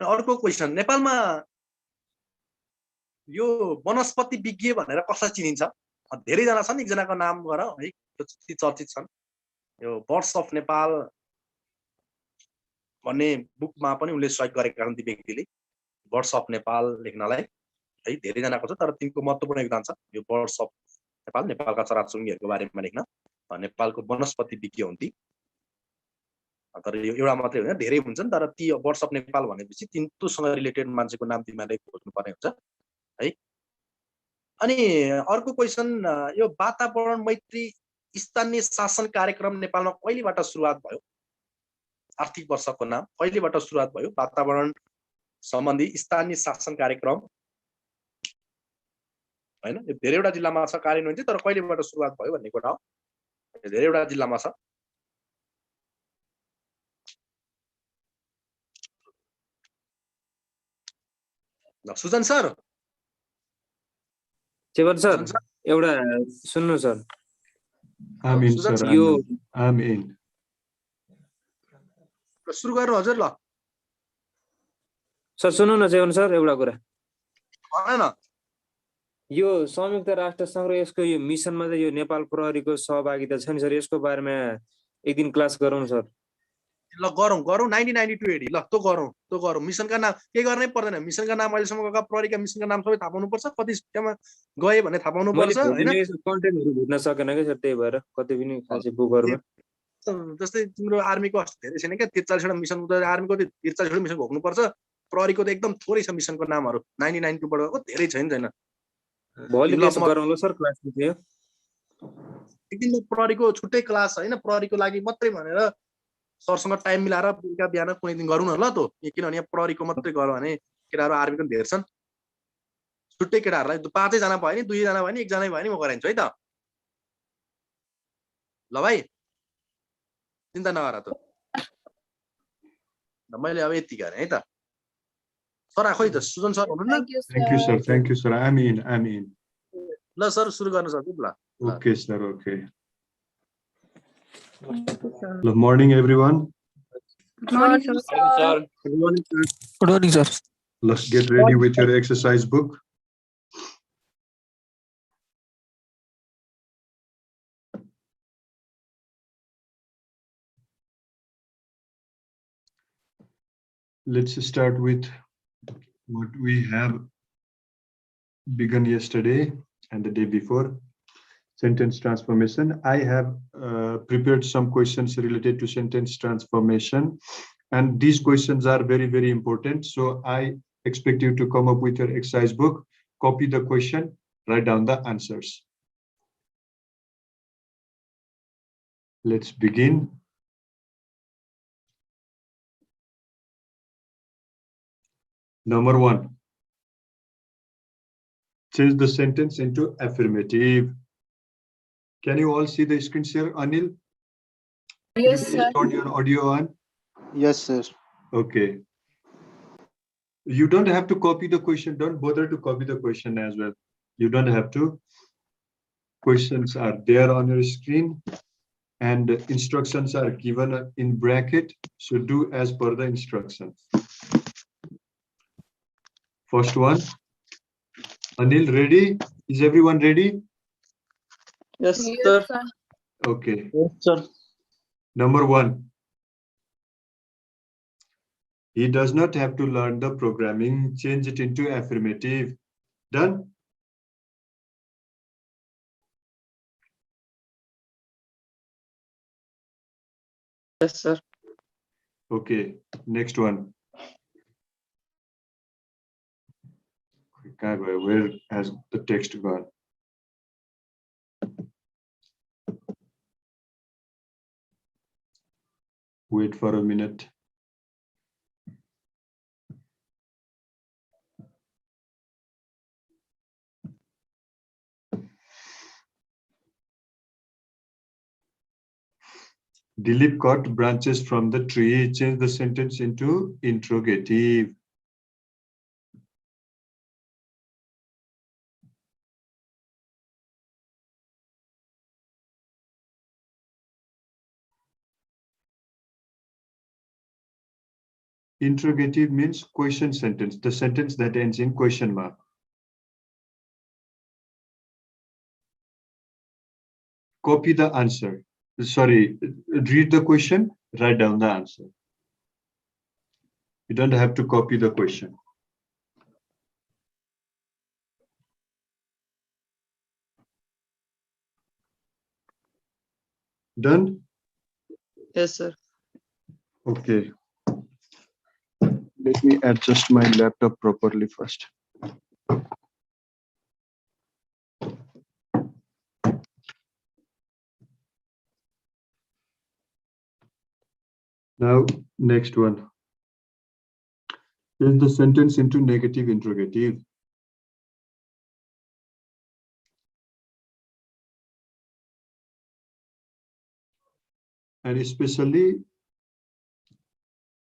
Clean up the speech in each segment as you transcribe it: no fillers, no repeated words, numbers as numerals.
अर्को क्वेसन, नेपालमा यो वनस्पति विज्ञ भनेर कसलाई चिनिन्छ? धेरैजना छन्, एकजनाको नाम गर है, चर्चित छन्। यो बर्ड्स अफ नेपाल भन्ने बुकमा पनि उनले सहयोग गरेका छन् ती व्यक्तिले, बर्ड्स अफ नेपाल लेख्नलाई है। धेरैजनाको छ, तर तिनको महत्त्वपूर्ण योगदान छ यो बर्ड्स अफ नेपाल, नेपालका चराचुरुङ्गीहरूको बारेमा लेख्न। नेपालको वनस्पति विज्ञ हुन् ती। तर यो एउटा मात्रै होइन, धेरै हुन्छन्, तर ती बर्ड्स अफ नेपाल भनेपछि तिनीसँग रिलेटेड मान्छेको नाम तिमीहरूले खोज्नुपर्ने हुन्छ है। अनि अर्को क्वेसन, यो वातावरण मैत्री स्थानीय शासन कार्यक्रम नेपालमा कहिलेबाट सुरुवात भयो? आर्थिक वर्षको नाम कहिलेबाट सुरुवात भयो? वातावरण सम्बन्धी स्थानीय शासन कार्यक्रम हैन, यो धेरैवटा जिल्लामा छ कार्यान्वयन चाहिँ, तर कहिलेबाट सुरुवात भयो भन्ने कुरा हो। धेरैवटा जिल्लामा छ। सुजन सर, चेवर सर, एउटा सुन्नु सर। आमिन सर, यो आमिन। सुरु गर्नु हजुर। ल सर सुन्नु न चेवर सर, एउटा कुरा। भन न। यो संयुक्त राष्ट्र संघ र यसको यो मिसनमा चाहिँ यो नेपाल प्रहरीको सहभागिता छ नि सर, यसको बारेमा एक दिन क्लास गरौँ सर। ल गरौँ 1992 एडी। ल त्यो गरौँ। मिसनका नाम के गर्नै पर्दैन। मिसनका नाम अहिलेसम्म गएका प्रहरीका मिसनका नाम सबै थाहा पाउनुपर्छ, कति संख्यामा गए भन्ने थाहा पाउनुपर्छ हैन। कन्टेन्टहरु भेट्न सकेन के सर, त्यही भएर कतै पनि खासै बुकहरुमा। जस्तै तिम्रो आर्मीको धेरै छैन क्या, 43 वटा मिसन, आर्मीको 43 वटा मिसन घोक्नुपर्छ। प्रहरीको त एकदम थोरै छ मिसनको नामहरु, 1992 बाट धेरै छैन। भोलि क्लास गरौँ ल सर, क्लास थियो एक दिन प्रहरीको छुट्टै क्लास हैन, प्रहरीको लागि मात्रै भनेर सरसँग टाइम मिलाएर बेलुका बिहान कुनै दिन गरौँ न ल त। किनभने यहाँ प्रहरीको मात्रै गरौँ भने केटाहरु आर्मीको धेरै छन्। छुट्टै केटाहरुलाई 5 जना भयो नि, 2 जना भयो नि, 1 जना भयो नि, म गराइन्छु है त। ल भाइ, चिन्ता नगर त। मैले अब यति गरेँ है त। सर आखै त सुजन सर हुनुहुन्न? Thank you sir. आमिन। ल सर सुरु गर्न सक्छु ल। Okay sir, okay. Good morning everyone. Good morning sir. Good morning sir. Let's get ready with your exercise book. Let's start with what we have begun yesterday and the day before. Sentence transformation. I have prepared some questions related to sentence transformation, and these questions are very, very important. So I expect you to come up with your exercise book, copy the question, write down the answers. Let's begin. Number 1. Change the sentence into affirmative. Can you all see the screen share, Anil? Yes sir. Turn your audio on. Yes sir. Okay. You don't have to copy the question. Don't bother to copy the question as well. You don't have to. Questions are there on your screen and instructions are given in bracket. So do as per the instructions. First one. Anil, ready? Is everyone ready? Yes Yes sir. sir. Okay. Yes sir. Number 1. He does not have to learn the programming. Change it into affirmative. Done? Yes sir. Okay. Next one. Where has the text gone? Wait for a minute. Dilip cut branches from the tree. Change the sentence into interrogative. Interrogative means question sentence, the sentence that ends in question mark. Copy the answer. Sorry, read the question, write down the answer. You don't have to copy the question. Done? Yes, sir. Okay. Let me adjust my laptop properly first. Now, next one. Change the sentence into negative interrogative. And especially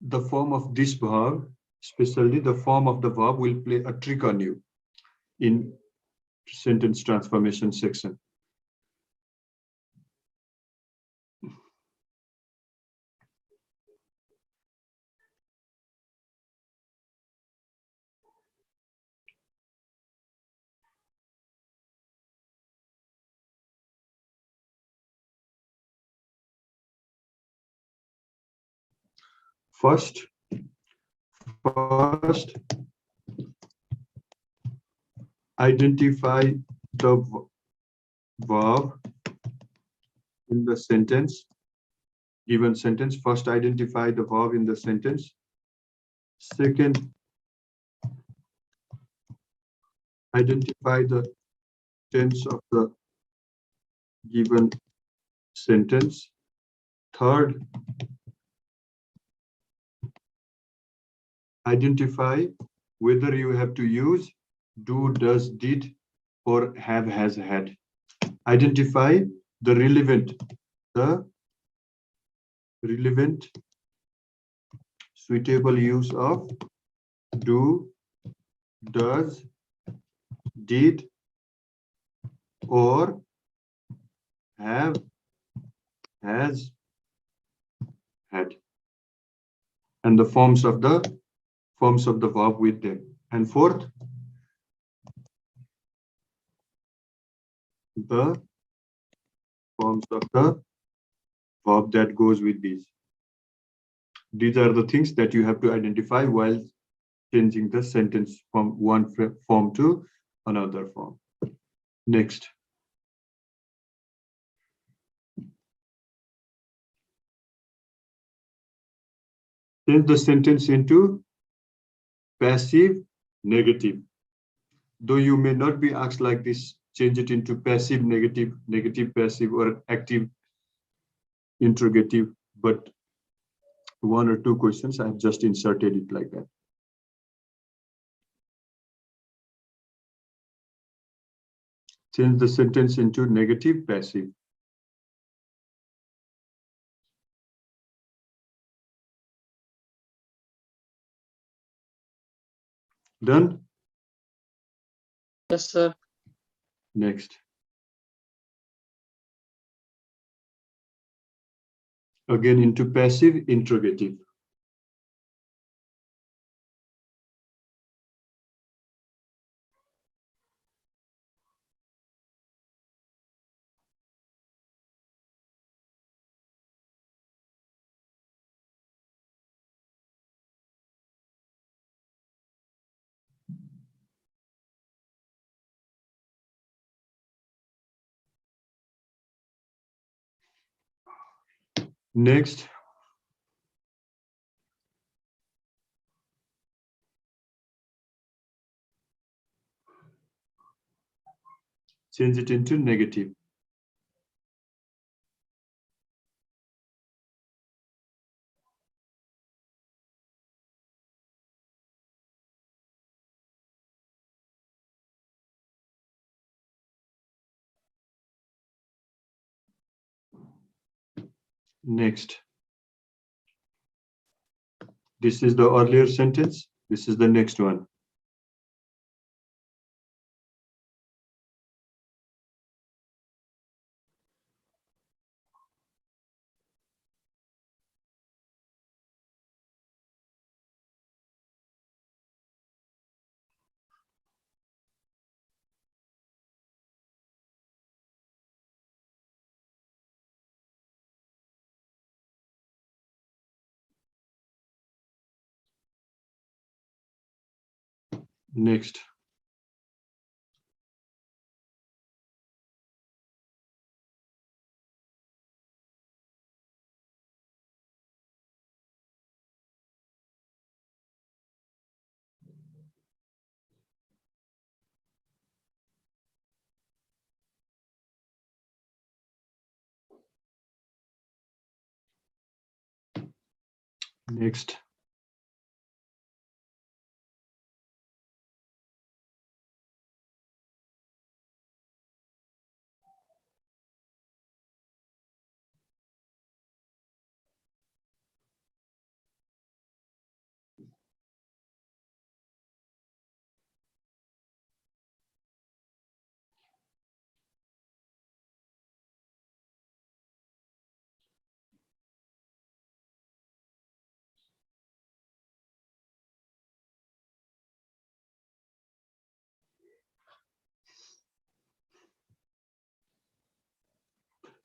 the form of this verb, especially the form of the verb will play a trick on you in sentence transformation section. First, identify the verb in the sentence, given sentence. First, identify the verb in the sentence. Second, identify the tense of the given sentence. Third, identify whether you have to use do, does, did, or have, has, had. Identify the relevant suitable use of do, does, did, or have, has, had, and the forms of the verb with them. And fourth, the forms of the verb that goes with these. These are the things that you have to identify while changing the sentence from one form to another form. Next. Change the sentence into passive negative. Though you may not be asked like this, change it into passive negative, negative passive, or active interrogative, but one or two questions I have just inserted it like that. Change the sentence into negative passive. Done? Yes, sir. Next. Again into passive interrogative. Next. Change it into negative. Next. This is the earlier sentence. This is the next one. Next. Next.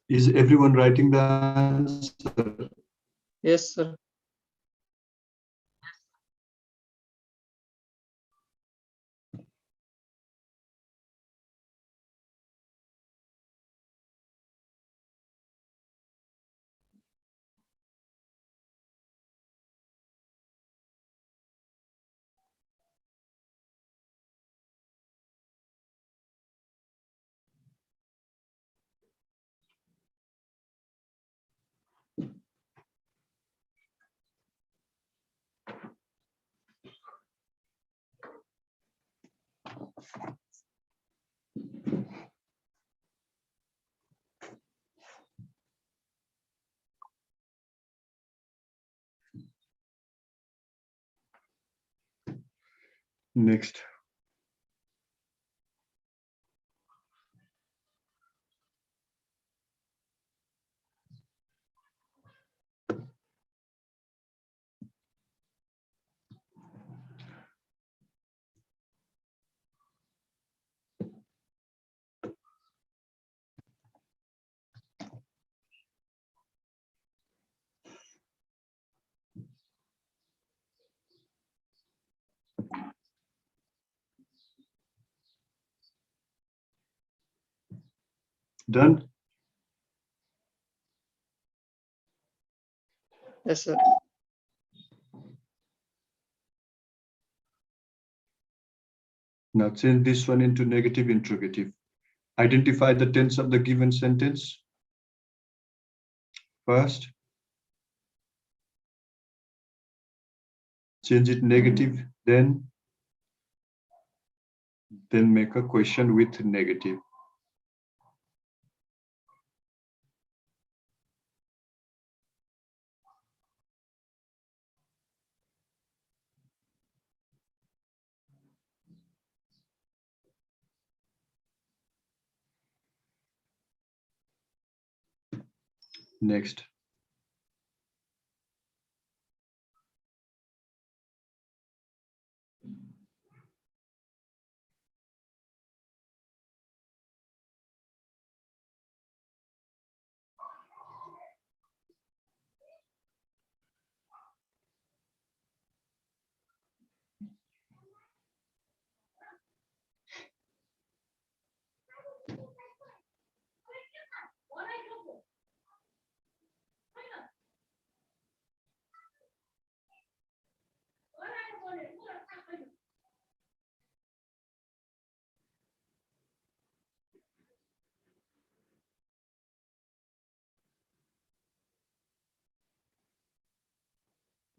Is everyone writing the answer? Yes, sir. Next. Done? Yes, sir. Now change this one into negative interrogative. Identify the tense of the given sentence. First, change it negative, then make a question with negative. Next.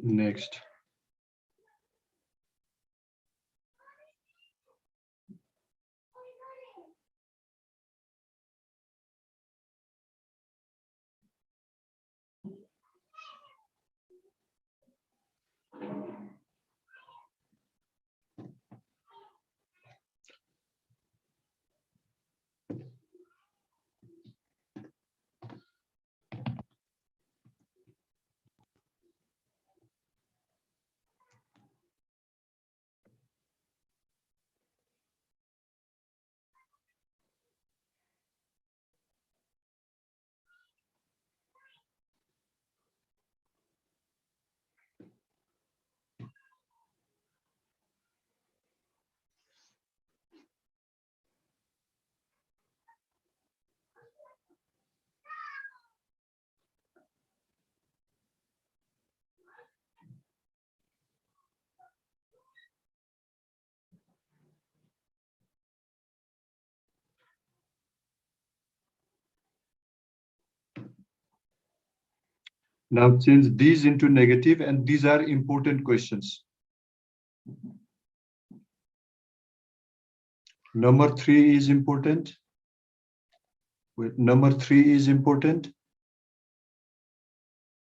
Next. Now change these into negative, and these are important questions. Number 3 is important. Number 3 is important.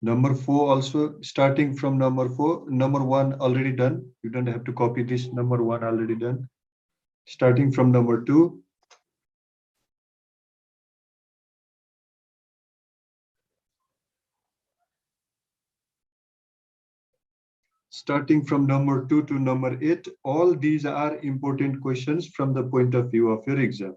Number 4 also, starting from number 4. Number 1 already done. You don't have to copy this. Number 1 already done. Starting from number 2. Starting from number 2 to number 8, all these are important questions from the point of view of your exam.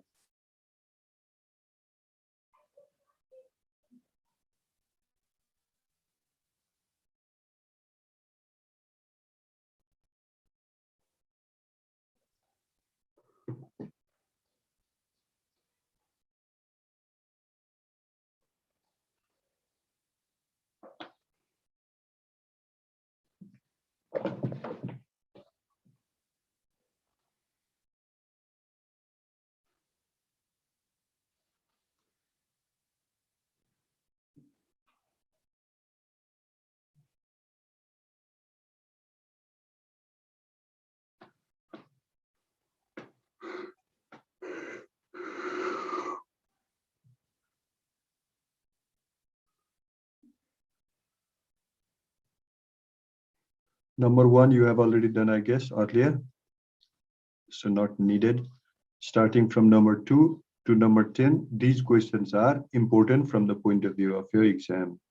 Number 1 you have already done, I guess, earlier, so not needed. Starting from number 2 to number 10, these questions are important from the point of view of your exam.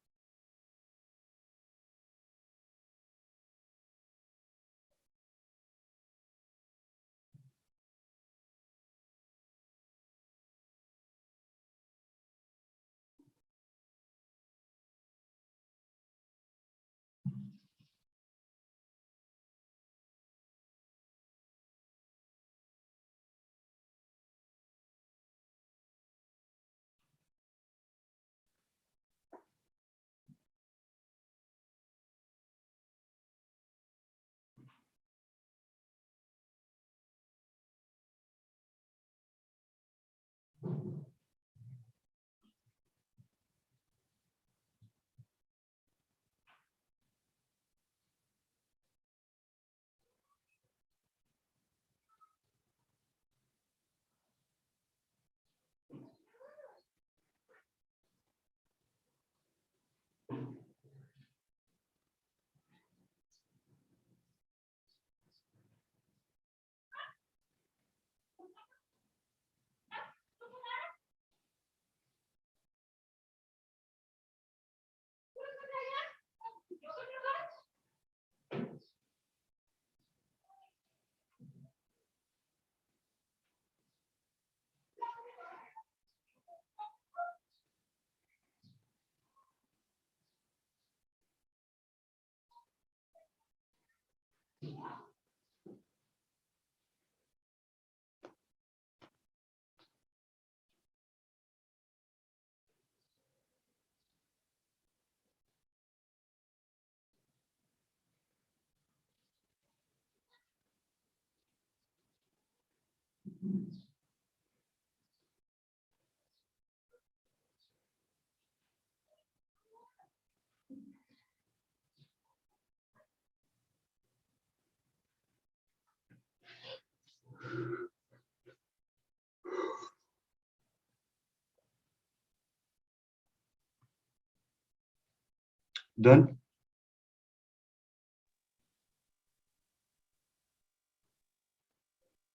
Done?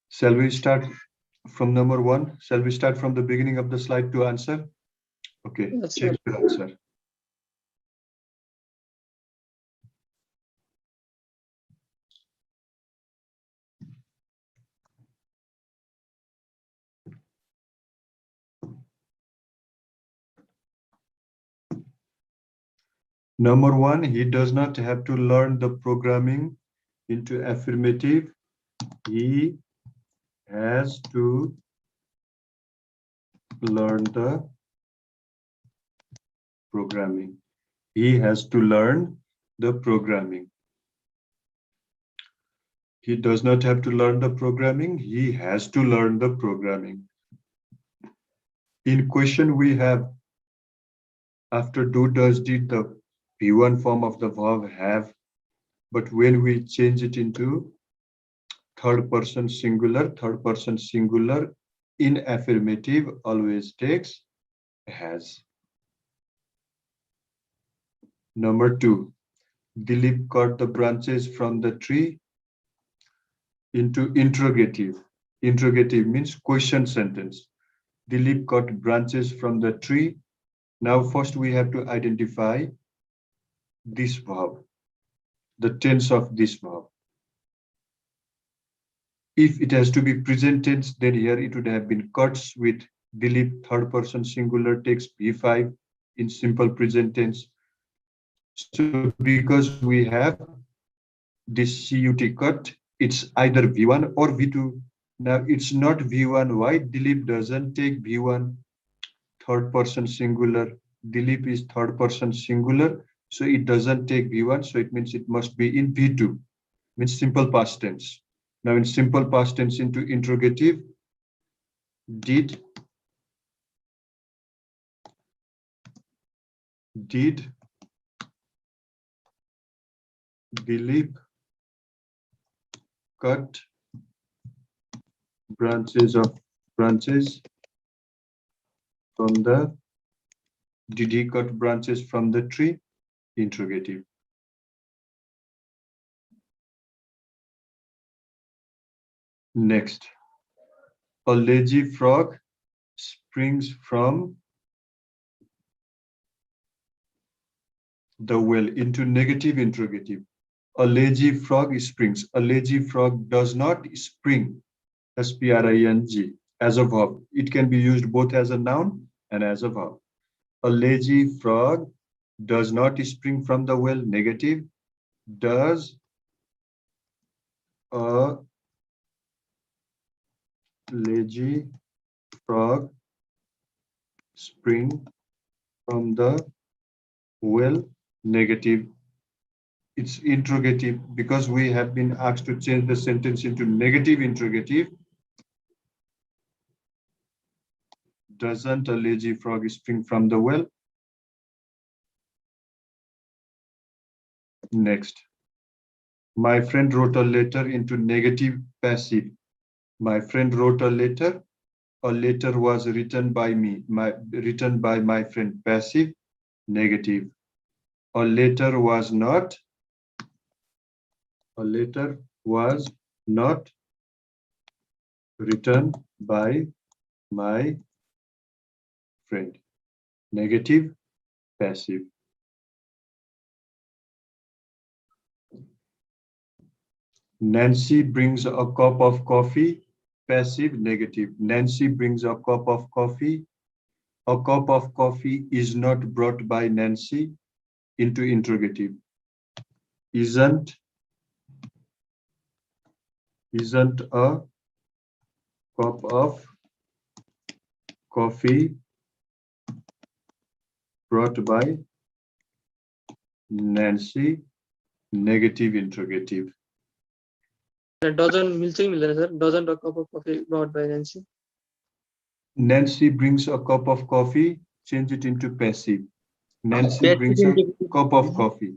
Shall we start from number 1? Shall we start from the beginning of the slide to answer? Okay, Yes, check sir. your answer. Number 1, he does not have to learn the programming into affirmative. He has to learn the programming. He has to learn the programming. He does not have to learn the programming. He has to learn the programming. In question we have, after do, does, did, the V1 form of the verb have, but when we change it into third person singular in affirmative always takes has. Number 2, Dilip cut the branches from the tree into interrogative. Interrogative means question sentence. Dilip cut branches from the tree. Now first we have to identify this verb, the tense of this verb. If it has to be present tense, then here it would have been cuts with Dilip third person singular takes V5 in simple present tense. So because we have this CUT cut, it's either V1 or V2. Now it's not V1. Why? Dilip doesn't take V1 third person singular. Dilip is third person singular, so it doesn't take V1. So it means it must be in V2, means simple past tense. Now in simple past tense into interrogative, did Dilip cut branches from the, did he cut branches from the tree? Interrogative. Next, a lazy frog springs from the well into negative interrogative. A lazy frog springs. A lazy frog does not spring, S-P-R-I-N-G, as a verb. It can be used both as a noun and as a verb. A lazy frog does not spring from the well, negative. Does a lazy frog spring from the well, negative. It's interrogative because we have been asked to change the sentence into negative interrogative. Doesn't a lazy frog spring from the well? Next, my friend wrote a letter into negative passive. My friend wrote a letter. A letter was written by me. Written by my friend, passive, negative. A letter was not. A letter was not written by my friend. Negative, passive. Nancy brings a cup of coffee. Passive, negative. Nancy brings a cup of coffee. A cup of coffee is not brought by Nancy into interrogative. Isn't a cup of coffee brought by Nancy, negative interrogative. Doesn't a cup of coffee brought by Nancy? Nancy brings a cup of coffee, change it into passive. Nancy brings a cup of coffee.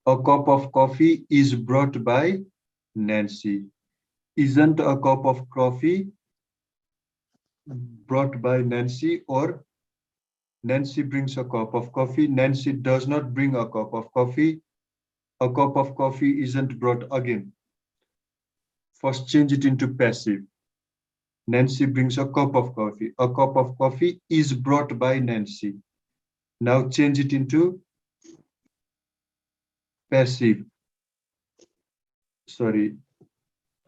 A cup of coffee is brought by Nancy. Isn't a cup of coffee brought by Nancy, or Nancy brings a cup of coffee. Nancy does not bring a cup of coffee. A cup of coffee isn't brought again. First change it into passive. Nancy brings a cup of coffee. A cup of coffee is brought by Nancy. Now change it into passive. Sorry.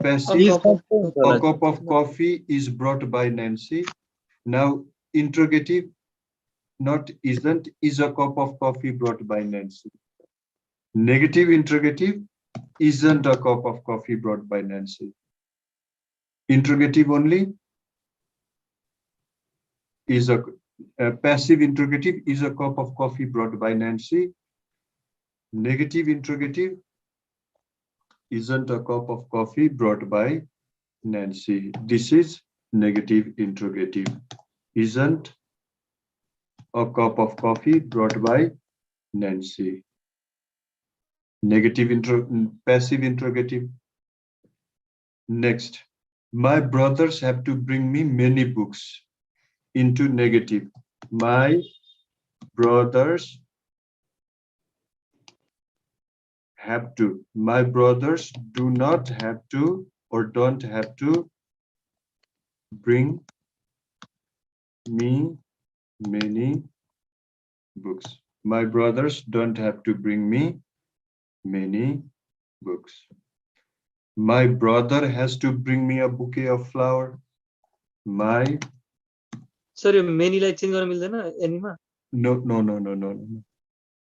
Passive. A cup of coffee is brought by Nancy. Now interrogative, not isn't, is a cup of coffee brought by Nancy. Negative interrogative, isn't a cup of coffee brought by Nancy. Interrogative only, is a passive interrogative, is a cup of coffee brought by Nancy. Negative interrogative, isn't a cup of coffee brought by Nancy. This is negative interrogative. Isn't a cup of coffee brought by Nancy. passive interrogative. Next, my brothers have to bring me many books. Into negative. My brothers have to. My brothers do not have to or don't have to bring me many books. My brothers don't have to bring me many books. My brother has to bring me a bouquet of flower. My Sir, many like change गर्न मिल्दैन enema? no.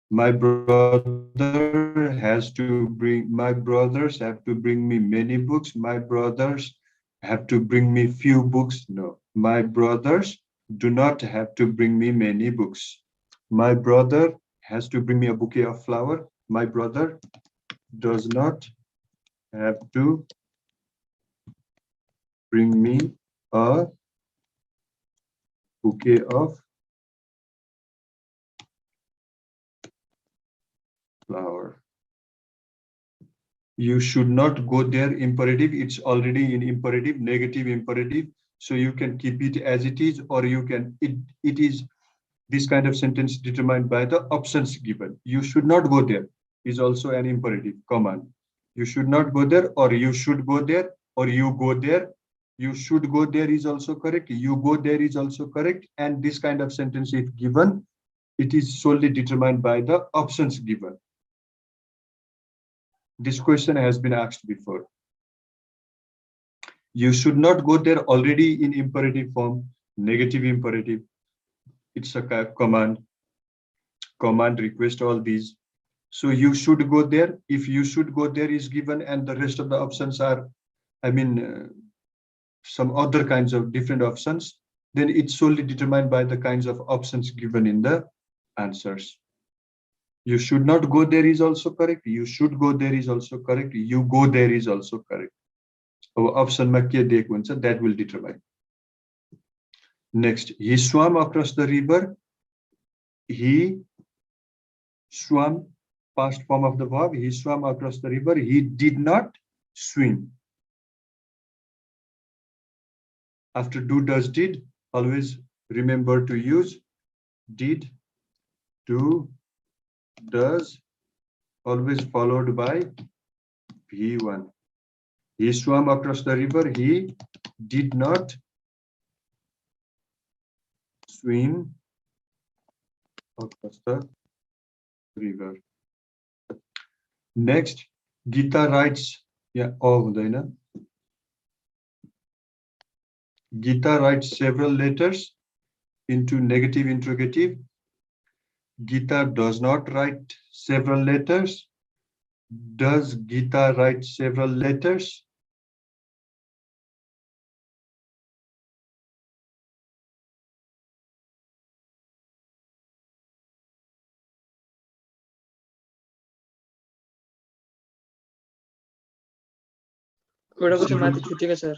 My brother has to bring. My brothers have to bring me many books. My brothers have to bring me few books. No, my brothers do not have to bring me many books. My brother has to bring me a bouquet of flower. My brother does not have to bring me a bouquet of flower. You should not go there. Imperative, it's already in imperative, negative imperative. So you can keep it as it is, or you can, it is this kind of sentence determined by the options given. You should not go there is also an imperative command. You should not go there, or you should go there, or you go there. You should go there is also correct. You go there is also correct. And this kind of sentence, if given, it is solely determined by the options given. This question has been asked before. You should not go there already in imperative form, negative imperative. It's a command request, all these. So you should go there. If you should go there is given and the rest of the options are, some other kinds of different options, then it's solely determined by the kinds of options given in the answers. You should not go there is also correct. You should go there is also correct. You go there is also correct. Our option that will determine. Next, he swam across the river. He swam, past form of the verb. He swam across the river. He did not swim. After do, does, did, always remember to use did, do, does, always followed by V1. He swam across the river. He did not swim across the river. Next, Gita writes, Gita writes several letters into negative interrogative. Gita does not write several letters. Does Gita write several letters? एउटा question माथि छुटेको sir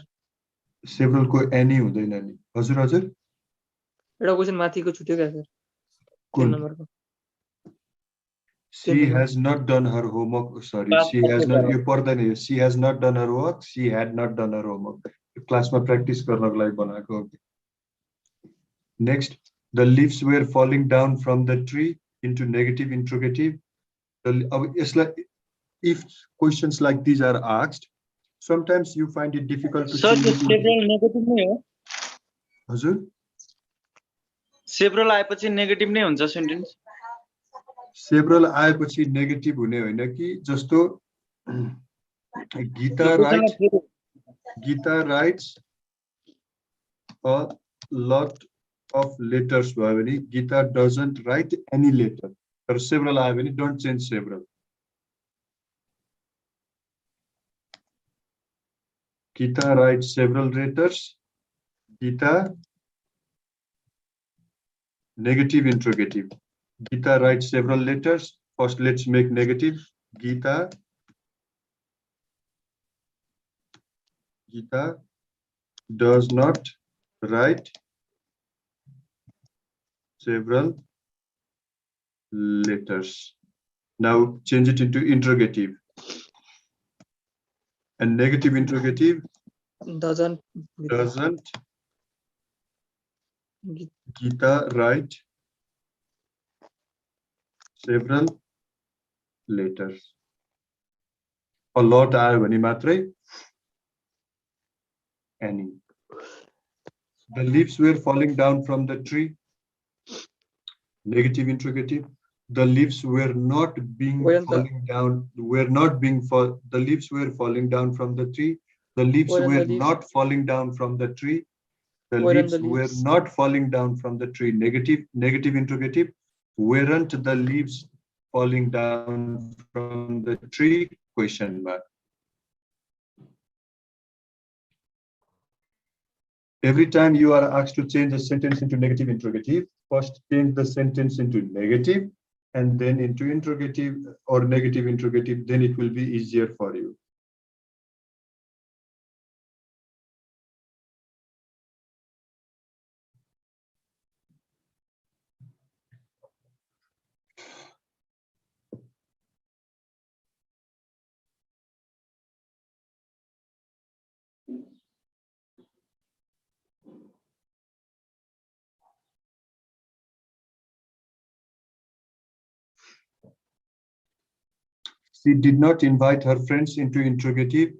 Several को any हुँदैन नि हजुर हजुर एउटा question माथिको छुटेको sir 3 नम्बरको She has not done her homework. Sorry, she has not. You पर्दैन. She has not done her work. She had not done her homework. Class में practice गर्नको लागि बनाएको. Next, the leaves were falling down from the tree into negative interrogative. If questions like these are asked, sometimes you find it difficult to change it. Several negative नै हो. हजुर Several आएपछि negative नै हुन्छ sentence. Several आएपछि negative हुने होइन कि जस्तो Gita writes a lot of letters भयो भने Gita doesn't write any letter. तर several आयो भने don't change several. Gita writes several letters. Gita negative interrogative. Gita writes several letters. First, let's make negative. Gita does not write several letters. Now change it into interrogative. And negative interrogative, doesn't Gita write several letters? A lot आयो भने मात्रै any. The leaves were falling down from the tree. Negative interrogative. The leaves were not being falling down. The leaves were falling down from the tree. The leaves were not falling down from the tree. The leaves were not falling down from the tree. Negative interrogative. Weren't the leaves falling down from the tree? Question mark. Every time you are asked to change a sentence into negative interrogative, first change the sentence into negative and then into interrogative or negative interrogative, then it will be easier for you. She did not invite her friends into interrogative.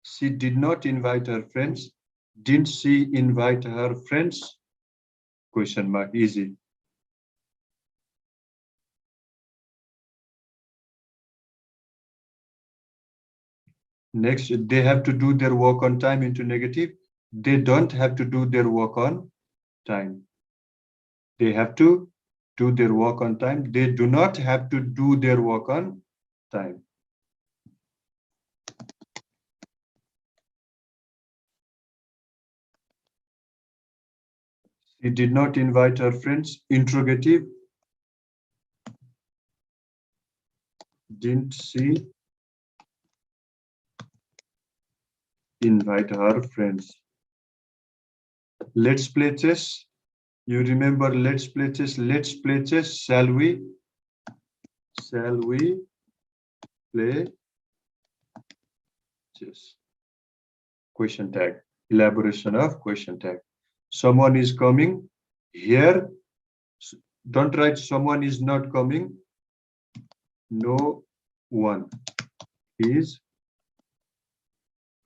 She did not invite her friends. Didn't she invite her friends? Question mark. Easy. Next, they have to do their work on time into negative. They don't have to do their work on time. They have to do their work on time. They do not have to do their work on time. She did not invite her friends. Interrogative. Didn't she invite her friends? Let's play chess. You remember let's play chess. Let's play chess. Shall we? Shall we play chess? Question tag. Elaboration of question tag. Someone is coming here. Don't write someone is not coming. No one is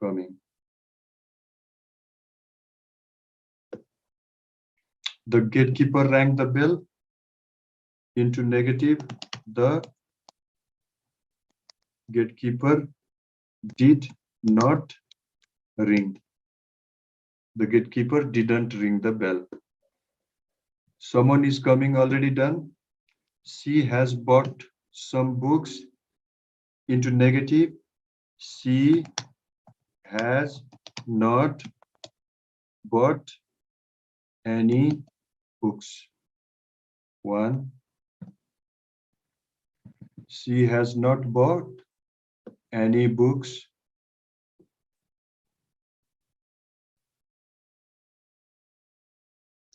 coming. The gatekeeper rang the bell. Into negative, the gatekeeper did not ring. The gatekeeper didn't ring the bell. Someone is coming, already done. She has bought some books. Into negative, she has not bought any books. One. She has not bought any books.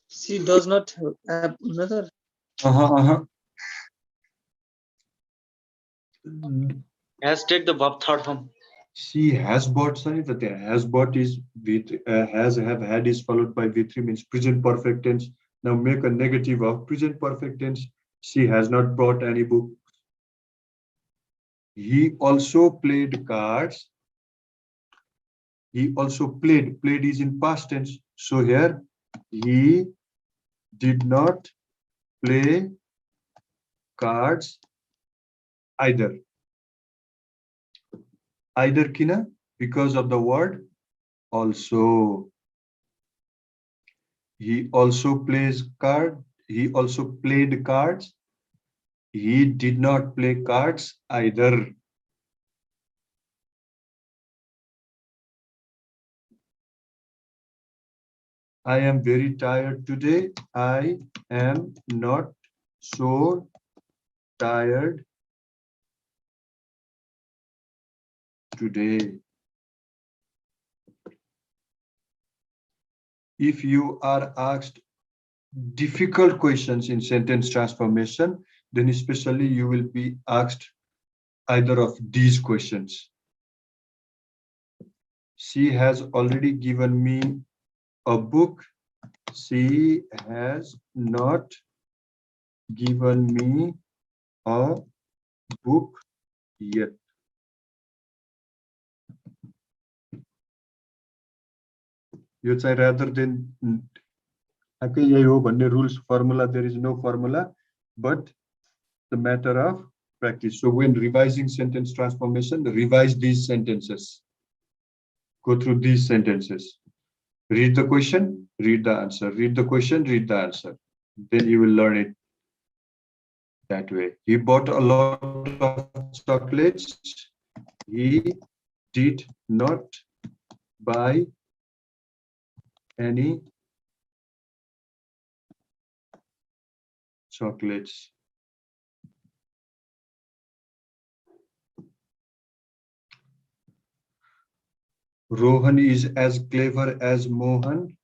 She does not have another. Hashtag the verb third form. She has bought, sorry, but the has bought is V3, has, have, had is followed by V3 means present perfect tense. Now make a negative of present perfect tense. She has not bought any book. He also played cards. He also played. Played is in past tense. So here he did not play cards either. Either kina because of the word also. He also plays card. He also played cards. He did not play cards either. I am very tired today. I am not so tired today. If you are asked difficult questions in sentence transformation, then especially you will be asked either of these questions. She has already given me a book. She has not given me a book yet. You say rather than rules formula, there is no formula, but the matter of practice. So when revising sentence transformation, revise these sentences. Go through these sentences. Read the question, read the answer. Read the question, read the answer. Then you will learn it that way. He bought a lot of chocolates. He did not buy any chocolates. Rohan is as clever as Mohan.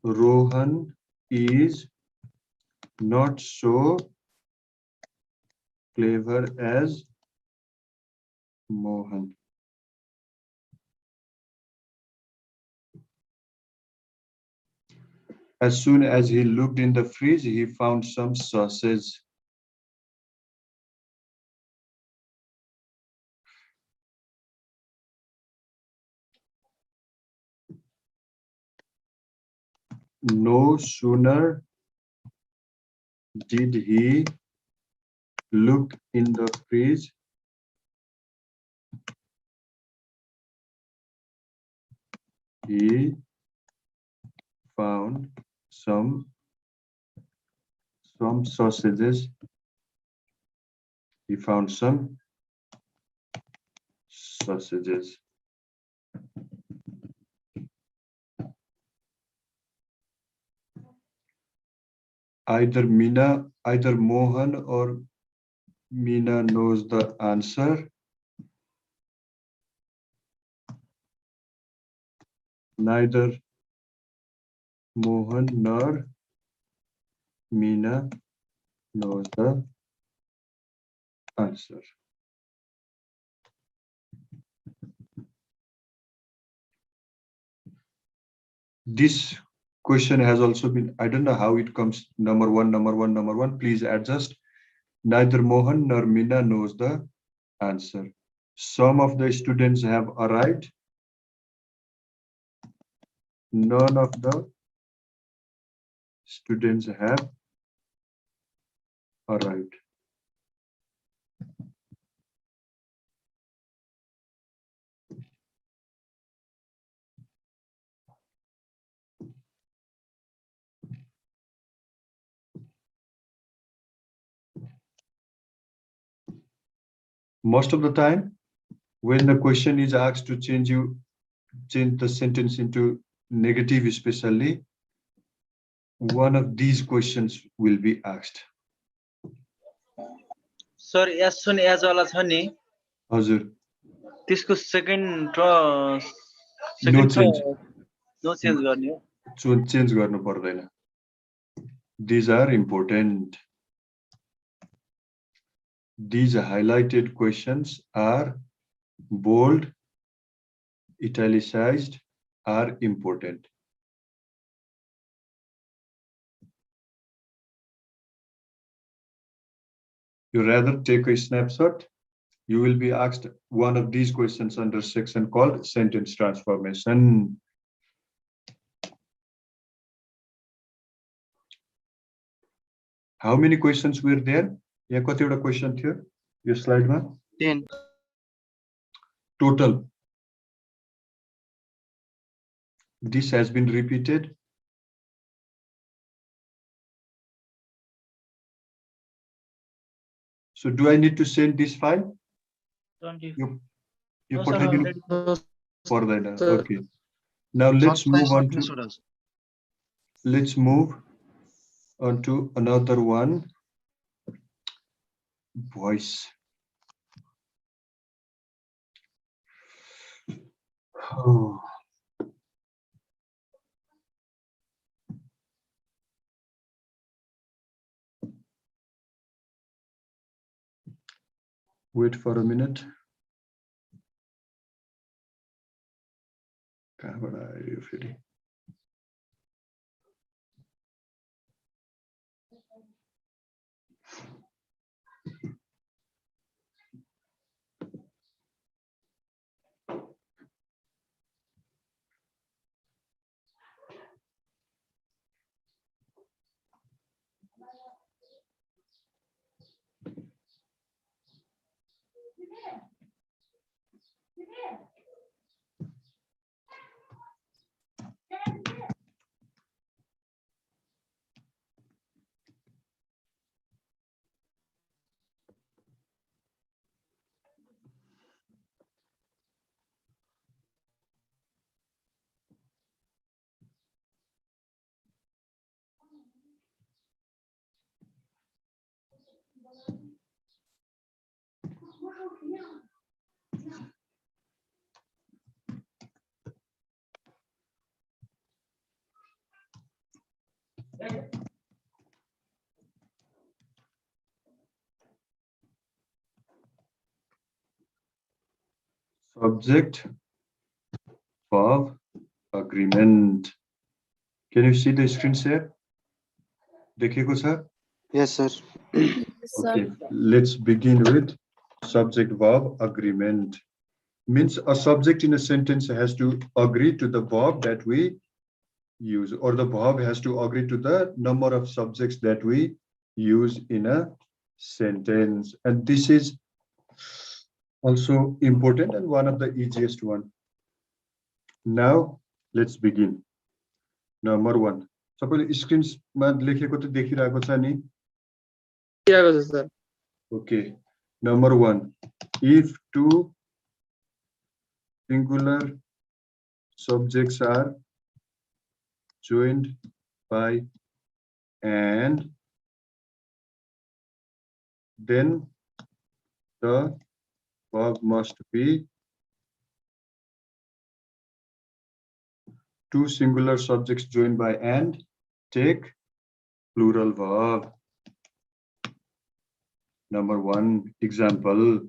Rohan is not so clever as Mohan. As soon as he looked in the fridge, he found some sausage. No sooner did he look in the fridge, he found some sausages. He found some sausages. Either Mohan or Meena knows the answer. Neither Mohan nor Meena knows the answer. This question has also been, I don't know how it comes number one. Please adjust. Neither Mohan nor Meena knows the answer. Some of the students have arrived. None of the students have arrived. Most of the time, when the question is asked to change the sentence into negative, especially, one of these questions will be asked. Sir, as soon as वाला छ नि हजुर, त्यसको second no change. No change गर्ने हो. Change गर्नु पर्दैन. These are important. These highlighted questions are bold, italicized, are important. You rather take a snapshot. You will be asked one of these questions under section called sentence transformation. How many questions were there? यहाँ कतिवटा question थियो यो स्लाइडमा? 10. Total. This has been repeated. So do I need to send this file? You put okay. Now let's move on to another one. Voice. Oh. Wait for a minute. कहाँबाट आयो यो फेरि? Subject, verb, agreement. Can you see the screen share? देखेको छ? Yes, sir. Okay, let's begin with subject, verb, agreement. Means a subject in a sentence has to agree to the verb that we use, or the verb has to agree to the number of subjects that we use in a sentence. And this is also important and one of the easiest one. Now let's begin. Number one. सबैले स्क्रिनमा लेखेको त देखिरहेको छ नि? देखिरहेको छ sir. Okay. Number one. If two singular subjects are joined by and, then the verb must be two singular subjects joined by and, take plural verb. Number one example.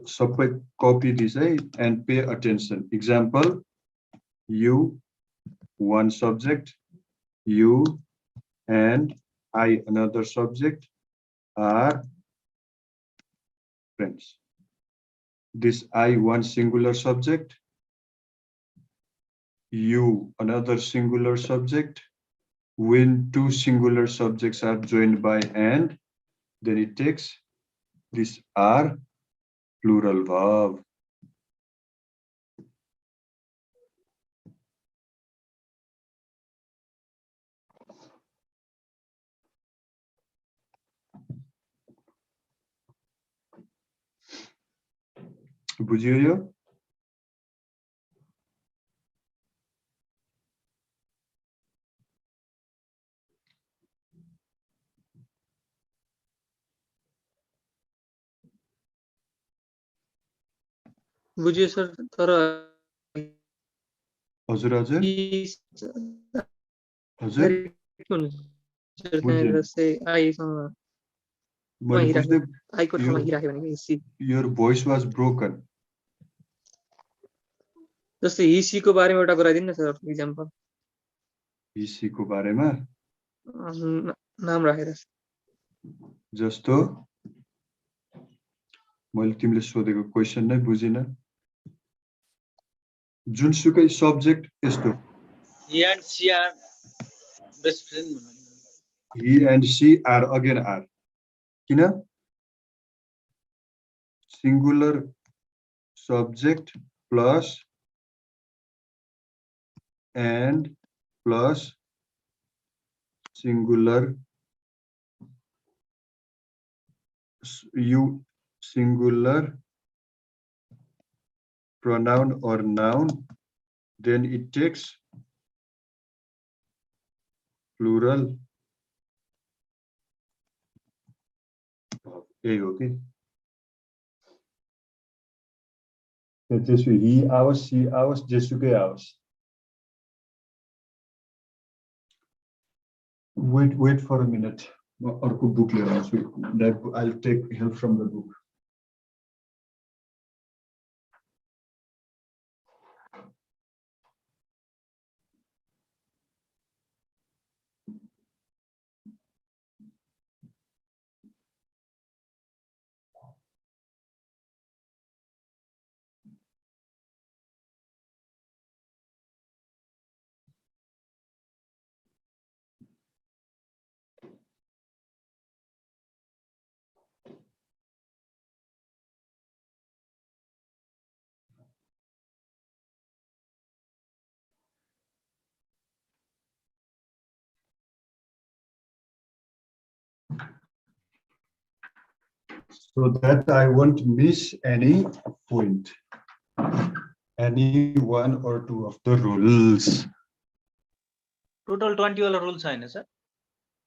Subject copy this and pay attention. Example, you, one subject, you and I, another subject, are friends. This I, one singular subject, you, another singular subject. When two singular subjects are joined by and, then it takes this are plural verb. बुझियो यो? बुझियो sir, तर हजुर हजुर हजुर Your voice was broken. जस्तै हिसी को बारेमा एउटा गराइदिनु न सर एक्जाम्पल. हिसी को बारेमा नाम राखेर जस्तो मैले तिमीले सोधेको क्वेशन नै बुझिन. जुनसुकै सब्जेक्ट यस्तो He and she are best friend. he and she are again are. किन? Singular subject plus and plus singular you singular pronoun or noun, then it takes plural. Okay. He, ours, she, ours, जेसुकै ours. Wait for a minute. अर्को book लिएर आउँछु. I'll take help from the book. So that I won't miss any point, any one or two of the rules. Total 20 वाला rules छैन sir.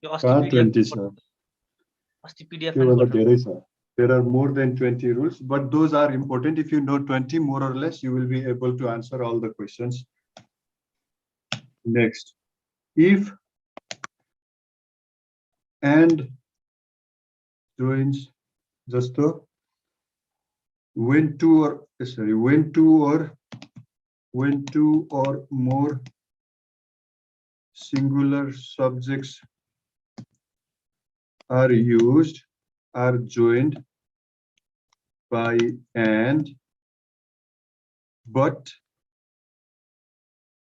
यो अस्ति 20 छ. अस्ति PDF त्यो भन्दा धेरै छ. There are more than 20 rules, but those are important. If you know 20 more or less, you will be able to answer all the questions. Next, if and joins just when two or more singular subjects are used, are joined by and, but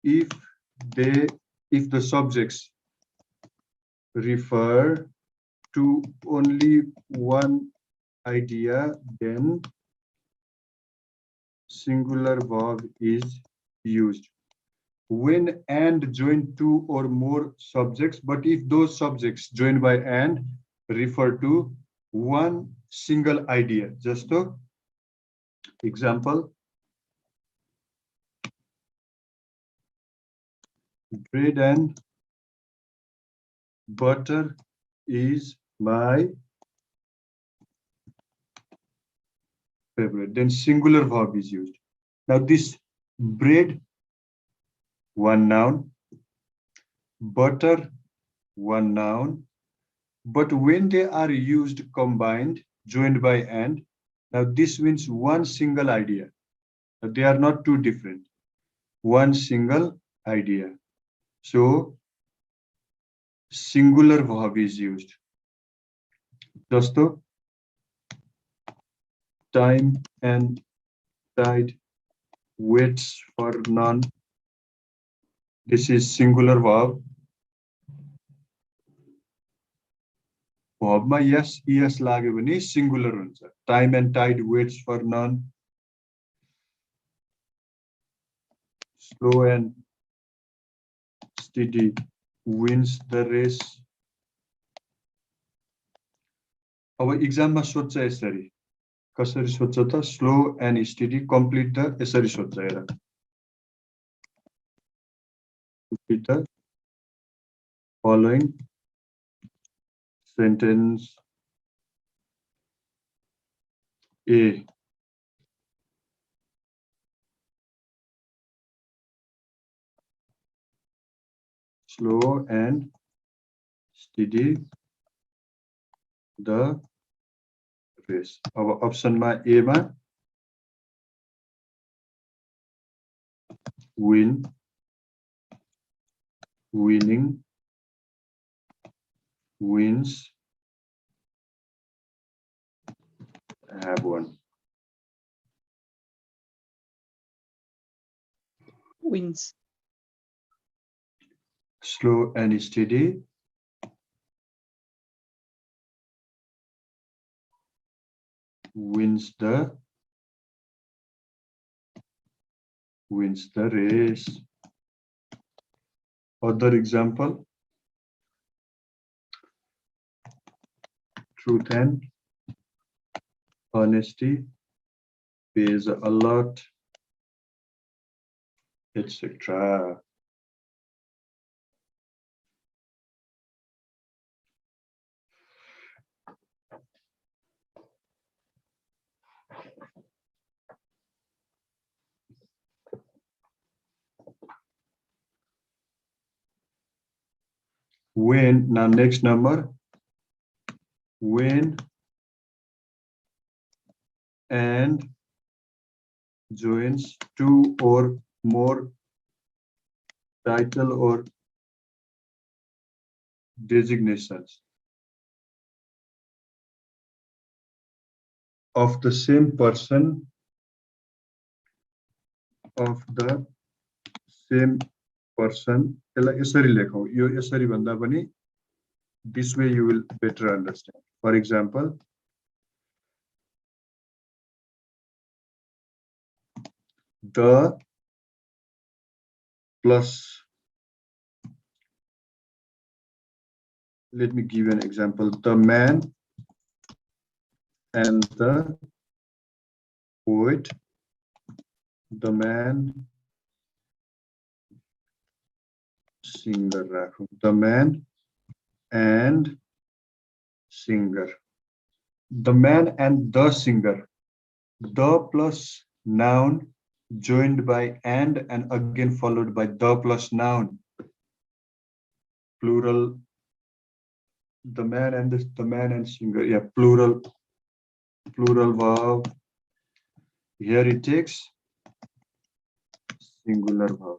if the subjects refer to only one idea, then singular verb is used. When and join two or more subjects, but if those subjects joined by and refer to one single idea. Just to example, bread and butter is my favorite. Then singular verb is used. Now this bread, one noun, butter, one noun, but when they are used combined, joined by and, now this means one single idea. They are not two different. One single idea. So singular verb is used. Just to time and tide waits for none. This is singular verb. Verb ma yes लाग्यो भने singular हुन्छ. Time and tide waits for none. Slow and steady wins the race. अब exam मा सोध्छ यसरी. कसरी सोध्छ त? Slow and steady complete the यसरी सोध्छ हेर. Complete the following sentence. A. Slow and steady the race. Our option ma A ma win, winning, wins, have won. Wins. Slow and steady wins the race. Other example, truth and honesty pays a lot, etc. When, now next number, when and joins two or more title or designations of the same person of the same person. This way you will better understand. For example, the plus, let me give you an example, the man and the poet, the man singer, the man and singer, the man and the singer, the plus noun joined by and again followed by the plus noun, plural, the man and singer, yeah, plural verb. Here it takes singular verb.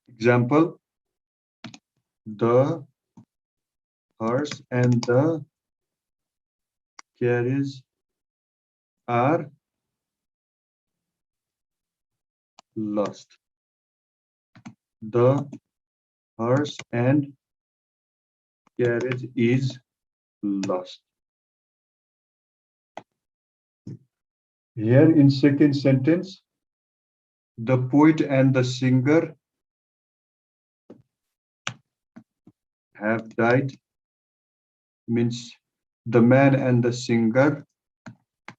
Example, the horse and the carriage are lost. The horse and carriage is lost. Here in second sentence, the poet and the singer have died, means the man and the singer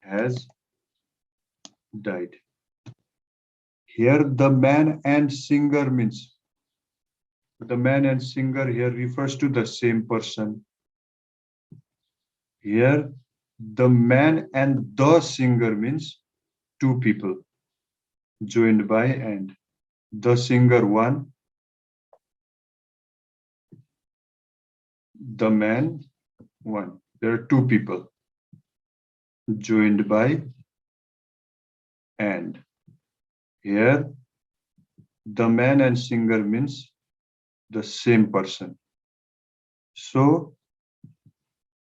has died. Here the man and singer means the man and singer here refers to the same person. Here the man and the singer means two people joined by and. The singer one, the man one. There are two people joined by and. Here the man and singer means the same person. So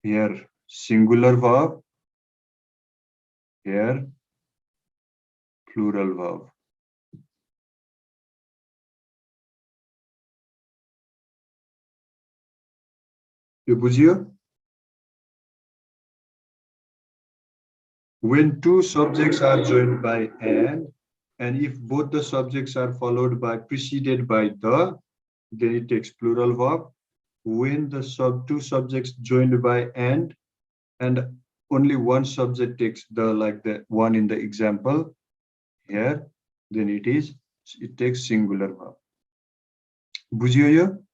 here singular verb, here plural verb. You बुझियो? When two subjects are joined by and if both the subjects are followed by preceded by the, then it takes plural verb. When the two subjects joined by and only one subject takes the, like the one in the example here, then it takes singular verb. बुझियो यो?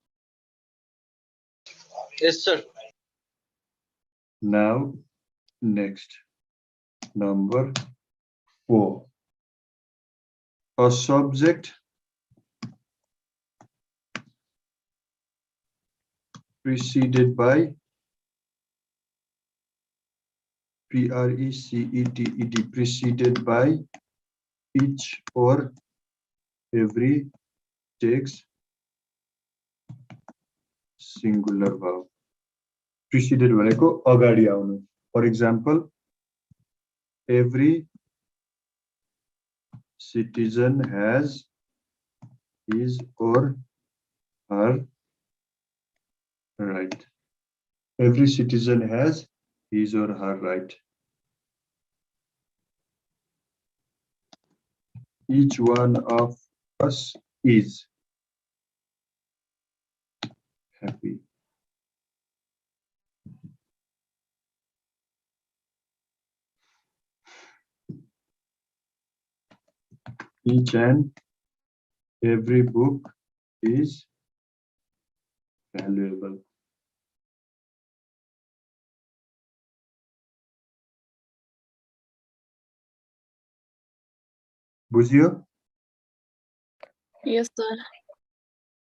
Yes, sir. Now next, number 4. A subject preceded by preceded, preceded by each or every takes singular verb. Preceded भनेको अगाडि आउनु. For example, every citizen has his or her right. Every citizen has his or her right. Each one of us is happy. Each and every book is valuable. बुझियो? Yes, sir.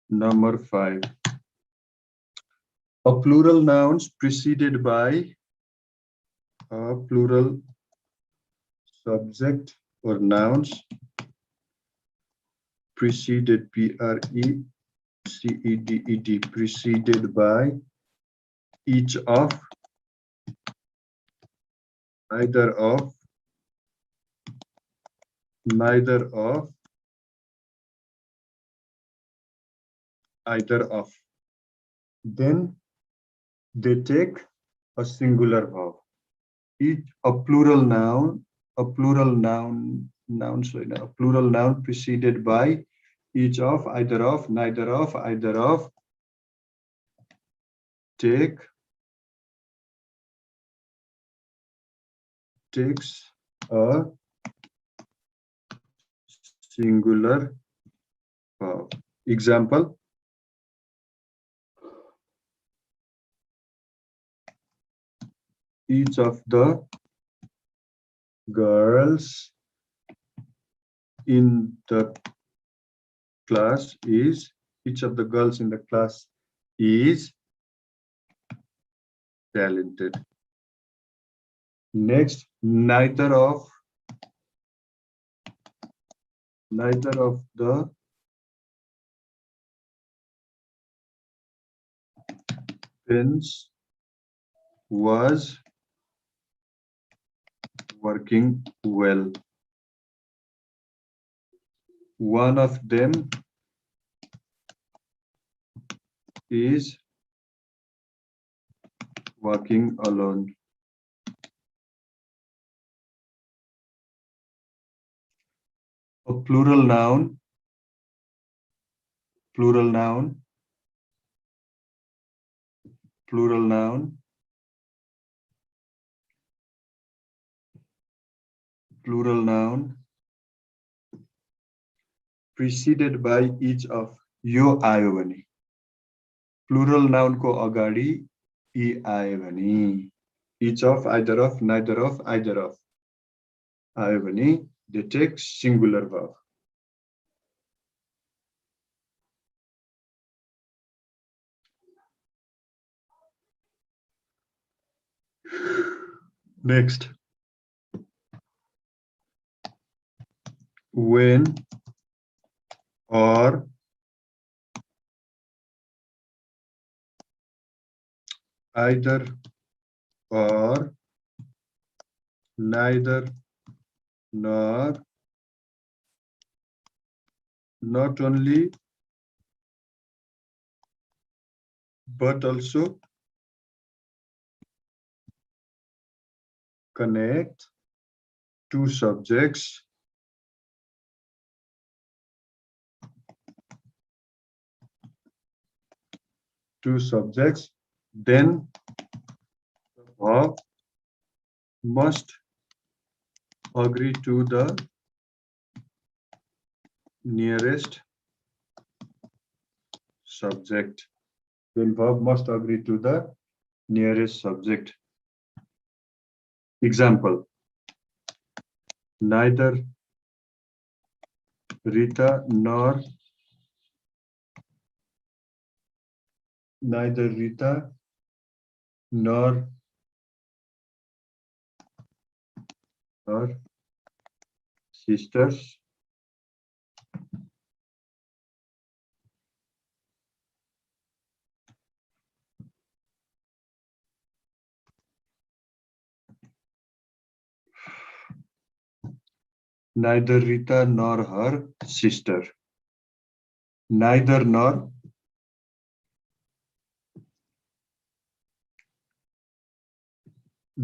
Number 5. A plural nouns preceded by a plural subject or nouns preceded, P-R-E-C-E-D-E-D, preceded by each of, either of, neither of, either of. Then they take a singular verb. A plural noun preceded by each of, either of, neither of, either of, takes a singular verb. Example: each of the girls in the class is, each of the girls in the class is talented. Next, neither of the pens was working well. One of them is working alone. A plural noun preceded by each of, यो आयो भने, plural noun को अगाडि e आयो भने, each of, either of, neither of, either of आयो भने, they take singular verb. Next, when or either or, neither nor, not only but also connect two subjects then the verb must agree to the nearest subject. Then verb must agree to the nearest subject. Example: neither Rita nor her sisters neither Rita nor her sister. Neither nor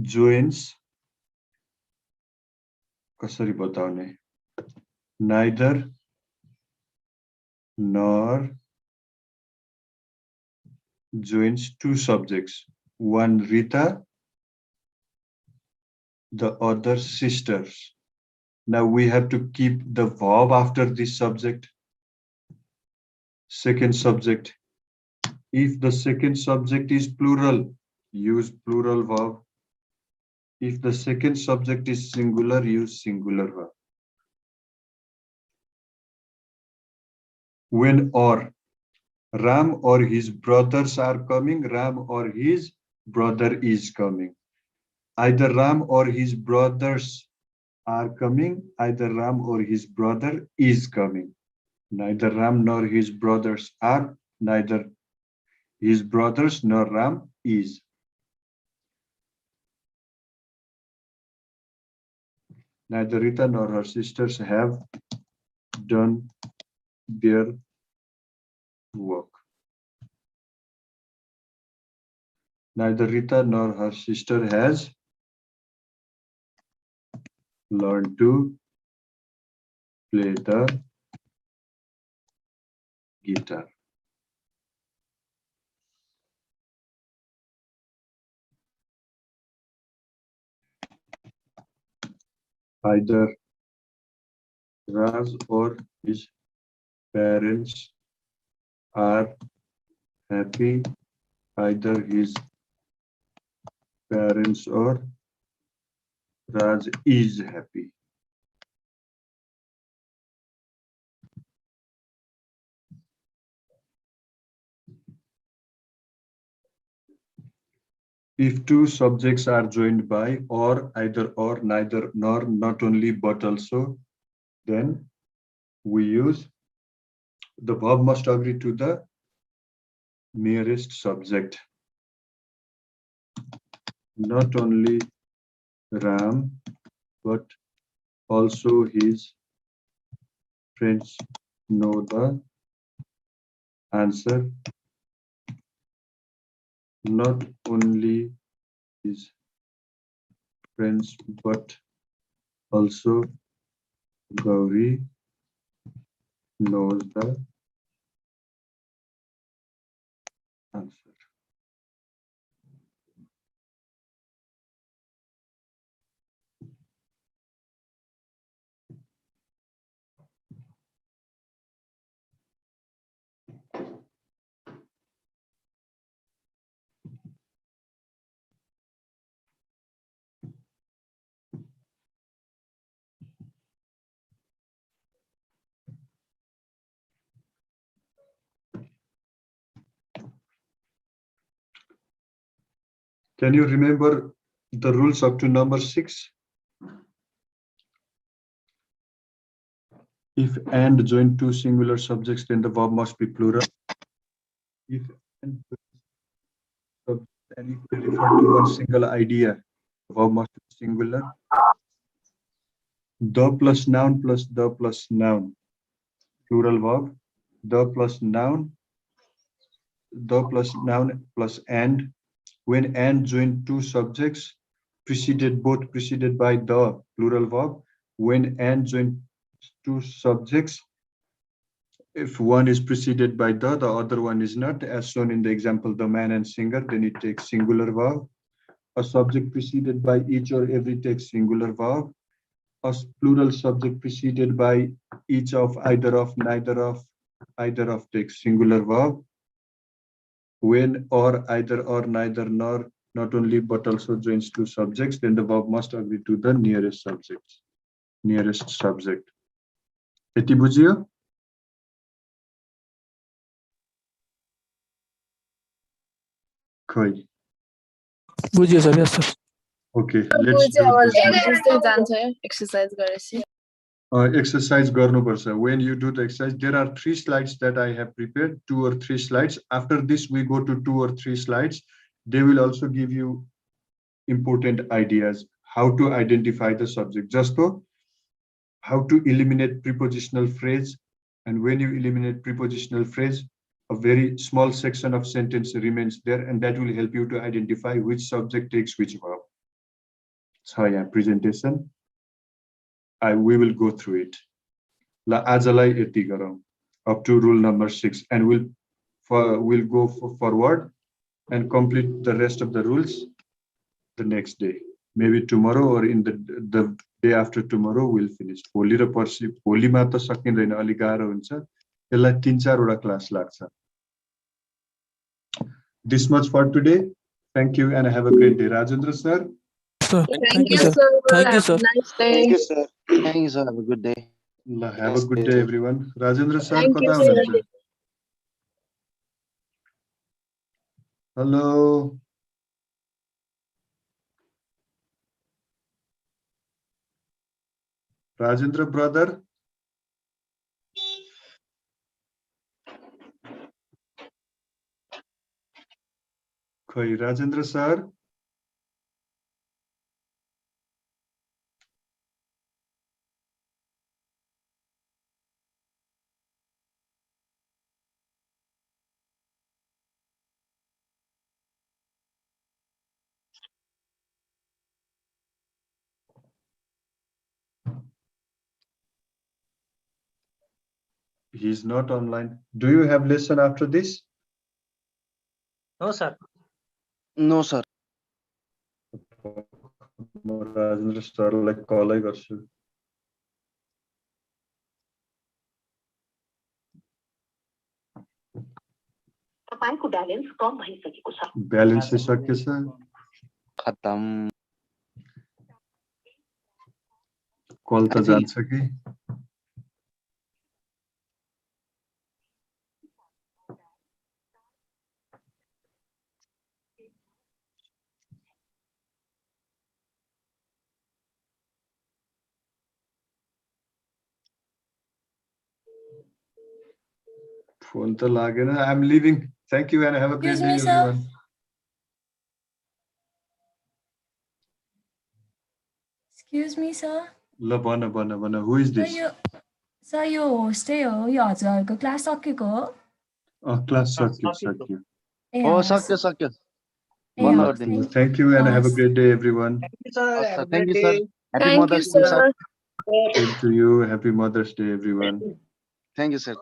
joins, कसरी बताउने, neither nor joins two subjects, one Rita, the other sisters. Now we have to keep the verb after this subject. Second subject. If the second subject is plural, use plural verb. If the second subject is singular, use singular verb. When or Ram or his brothers are coming. Ram or his brother is coming. Either Ram or his brothers are coming. Either Ram or his brother is coming. Neither Ram nor his brothers are. Neither his brothers nor Ram is. Neither Rita nor her sisters have done their work. Neither Rita nor her sister has learned to play the guitar. Either Raz or his parents are happy. Either his parents or Raz is happy. If two subjects are joined by or, either or, neither, nor, not only, but also, then we use the verb must agree to the nearest subject. Not only Ram, but also his friends know the answer. Not only his friends, but also Gauri knows the answer. Can you remember the rules up to number 6? If and join two singular subjects, then the verb must be plural. If and if we refer to one single idea, the verb must be singular. The plus noun plus the plus noun, plural verb. The plus noun plus and. When and join two subjects, both preceded by the, plural verb. When and join two subjects, if one is preceded by the other one is not, as shown in the example, the man and singer, then it takes singular verb. A subject preceded by each or every takes singular verb. A plural subject preceded by each of, either of, neither of, either of takes singular verb. When or, either or, neither, nor, not only, but also joins two subjects, then the verb must agree to the nearest subject. Nearest subject. Yati bujhiyo? Khoi. बुझियो sir, yes sir. Okay, let's do exercise गरेपछि exercise गर्नुपर्छ. When you do the exercise, there are 3 slides that I have prepared, 2 or 3 slides. After this, we go to 2 or 3 slides. They will also give you important ideas, how to identify the subject. Just so, how to eliminate prepositional phrase. And when you eliminate prepositional phrase, a very small section of sentence remains there, and that will help you to identify which subject takes which verb. So yeah, presentation. We will go through it. La ajalai yati garau, up to rule number 6, and we'll go forward and complete the rest of the rules the next day. Maybe tomorrow or in the day after tomorrow we'll finish. Holi ra parsi, holi ma ta sakindaina, ali garo huncha. Yasलाई 3-4 वटा class लाग्छ. This much for today. Thank you and have a great day. Rajendra sir. Sir, Thank you, sir. Thank you, Have sir. a nice day. Thank you, sir. Thank you, sir. Have a good day. Have a good day, everyone. Rajendra sir, Thank you, kata sir. हुनुहुन्छ? Hello. Rajendra brother. Khoi Rajendra sir. He's not online. Do you have lesson after this? No, sir. No, sir. म राजेन्द्र सरलाई कलै गर्छु तपाईको balance कम भइसकेको छ balance सकिएछ खतम कल त जान्छ कि फोन त लागेन I am living thank you and have a great day everyone Excuse me, sir. ल भन who is this Sir, yo host हो यो हजुरहरुको क्लास सकेको हो क्लास सक्यो हो सक्यो बन्द गर्दिनु thank you and have a great day everyone thank you sir happy Thank you, mother's day sir. Same to you happy mother's day everyone thank you sir